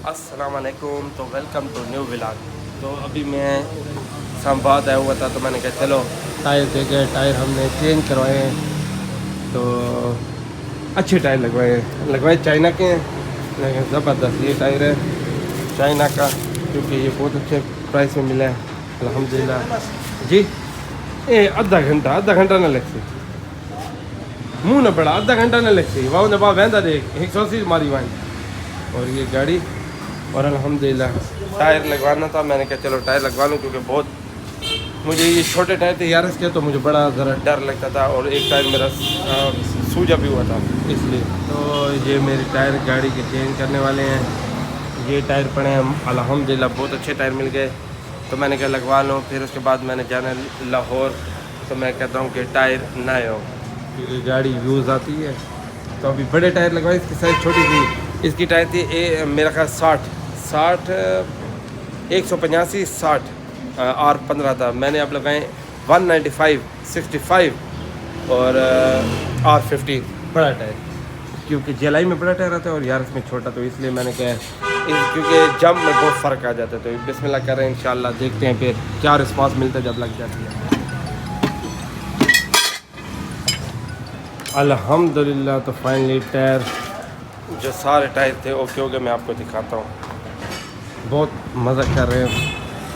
अस्सलाम वालेकुम। तो वेलकम टू न्यू व्लॉग। तो अभी मैं इस्लामाबाद आया हुआ था, तो मैंने कहा चलो टायर देखे। टायर हमने चेंज करवाए हैं, तो अच्छे टायर लगवाए चाइना के हैं, लेकिन ज़बरदस्त ये टायर है चाइना का, क्योंकि ये बहुत अच्छे प्राइस में मिला है अल्हम्दुलिल्लाह जी। ए आधा घंटा ना लग सी मुँह न पड़ा, आधा घंटा ना लग सी वाह न वाह वहदा देख 180 मारी वाइन और ये गाड़ी। और अल्हम्दुलिल्लाह टायर लगवाना था, मैंने कहा चलो टायर लगवा लूँ, क्योंकि बहुत मुझे ये छोटे टायर थे यार इसके, तो मुझे बड़ा ज़रा डर लगता था और एक टायर मेरा सूजा भी हुआ था इसलिए। तो ये मेरे टायर गाड़ी के चेंज करने वाले हैं। ये टायर पड़े हैं अल्हम्दुलिल्लाह, बहुत अच्छे टायर मिल गए, तो मैंने कहा लगवा लूँ। फिर उसके बाद मैंने जाना लाहौर, तो मैं कहता हूँ कि टायर नए हो, क्योंकि गाड़ी यूज़ आती है। तो अभी बड़े टायर लगवाए, इसकी साइज़ छोटी थी, इसकी टायर थी मेरा ख्याल 60 185 60 R15 था। मैंने अब लगाए 195 65 और R50 बड़ा टायर, क्योंकि जेलाई में बड़ा टायर आता है और यार इसमें छोटा, तो इसलिए मैंने कहा क्योंकि जंप में बहुत फ़र्क आ जाता है। तो बिस्मिल्लाह कर रहे हैं, इंशाल्लाह देखते हैं फिर क्या रिस्पांस मिलता है जब लग जाती है। अल्हम्दुलिल्लाह तो फाइनली टायर जो सारे टायर थे ओके हो गए। मैं आपको दिखाता हूँ, बहुत मज़ा कर रहे हैं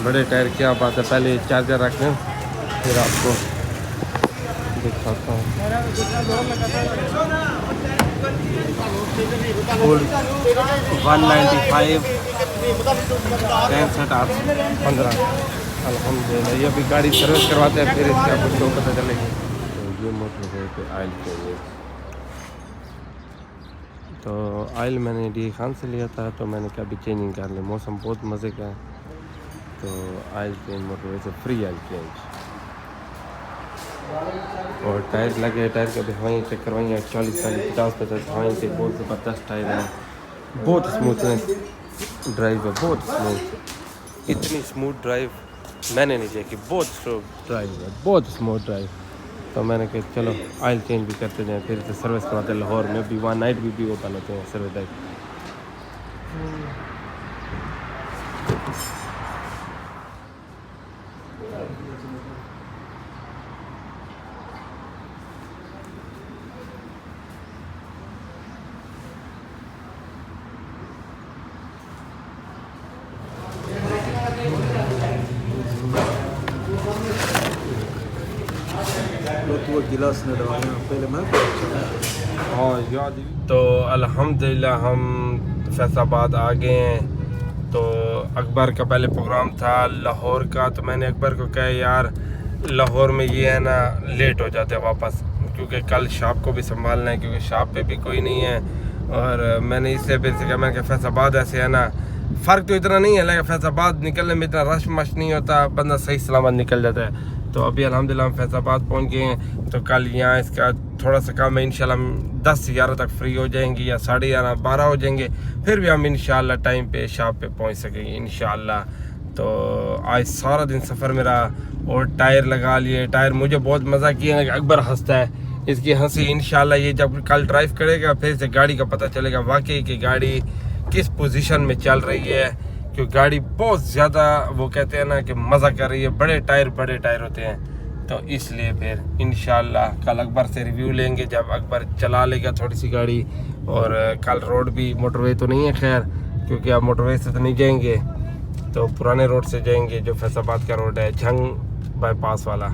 बड़े टायर, क्या बात है। पहले चार्जर रख लें फिर आपको दिखाता हूँ। फुल 195 65 अल्हम्दुलिल्लाह। ये अभी गाड़ी सर्विस करवाते हैं, फिर इसका कुछ तो पता चलेगी। तो ये मोटर पे आयल चाहिए, तो आयल मैंने डी खान से लिया था, तो मैंने कहा अभी चेंजिंग कर लें, मौसम बहुत मज़े का है। तो आयल चेंज मोटरवे से फ्री आयल चेंज, और टायर लगे, टायर के अभी हवाएँ चेक करवाई हैं 40-50 हवाएँ से, बहुत ज़बरदस्त टायर है, बहुत स्मूथनेस ड्राइव है, बहुत स्मूथ। इतनी स्मूथ ड्राइव मैंने नहीं देखी, बहुत स्मूथ ड्राइव है, बहुत स्मूथ ड्राइव। तो मैंने कहा चलो ऑयल चेंज भी करते जाएँ, फिर से सर्विस करवाते हैं। लाहौर में भी वहाँ नाइट भी ओपन होते हैं सर्विस टाइप। गिलास ने पहले मैं हाँ याद। तो अल्हम्दुलिल्लाह हम फैसलाबाद आ गए हैं। तो अकबर का पहले प्रोग्राम था लाहौर का, तो मैंने अकबर को कहा यार लाहौर में ये है ना लेट हो जाते हैं वापस, क्योंकि कल शॉप को भी संभालना है, क्योंकि शॉप पे भी कोई नहीं है। और मैंने इससे फिर से कहा, मैंने कहा फैसलाबाद ऐसे है ना, फ़र्क तो इतना नहीं है, लेकिन फैसलाबाद निकलने में इतना रश मश नहीं होता, बंदा सही सलामत निकल जाता है। तो अभी अल्हम्दुलिल्लाह हम फैसलाबाद पहुंच गए हैं। तो कल यहाँ इसका थोड़ा सा काम है, इंशाल्लाह हम 10 से 11 तक फ्री हो जाएंगे, या 11:30 12 हो जाएंगे, फिर भी हम इंशाल्लाह टाइम पे शॉप पे पहुंच सकेंगे इंशाल्लाह। तो आज सारा दिन सफ़र मेरा, और टायर लगा लिए। टायर मुझे बहुत मज़ा किया है, अकबर हंसता है, इसकी हंसी इंशाल्लाह ये जब कल ड्राइव करेगा फिर से गाड़ी का पता चलेगा वाकई कि गाड़ी किस पोजीशन में चल रही है, क्योंकि गाड़ी बहुत ज़्यादा वो कहते हैं ना कि मज़ा कर रही है। बड़े टायर होते हैं, तो इसलिए फिर इंशाल्लाह कल अकबर से रिव्यू लेंगे जब अकबर चला लेगा थोड़ी सी गाड़ी। और कल रोड भी मोटरवे तो नहीं है खैर, क्योंकि आप मोटरवे से तो नहीं जाएंगे, तो पुराने रोड से जाएंगे जो फैसलाबाद का रोड है, झंग बाईपास वाला।